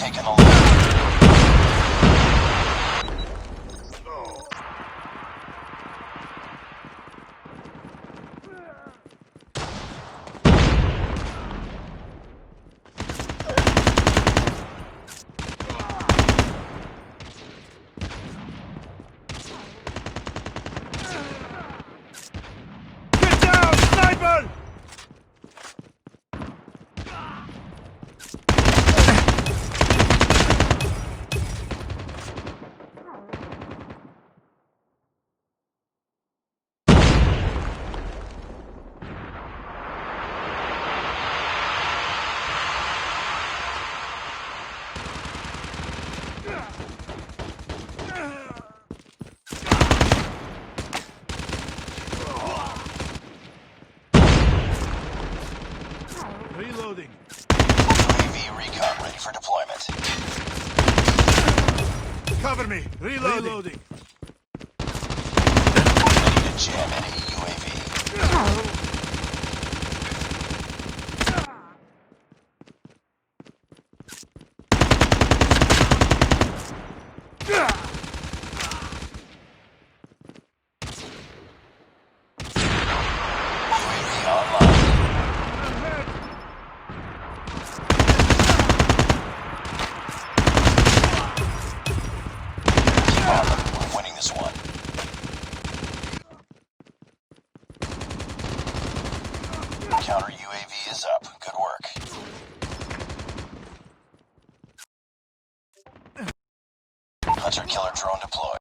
taken the lead. Get down, sniper! Reloading. UAV recon ready for deployment. Cover me. Reloading. Ready to jam enemy UAV. UAV online. Keep on them. We're winning this one. Counter UAV is up. Good work. Hunter killer drone deployed.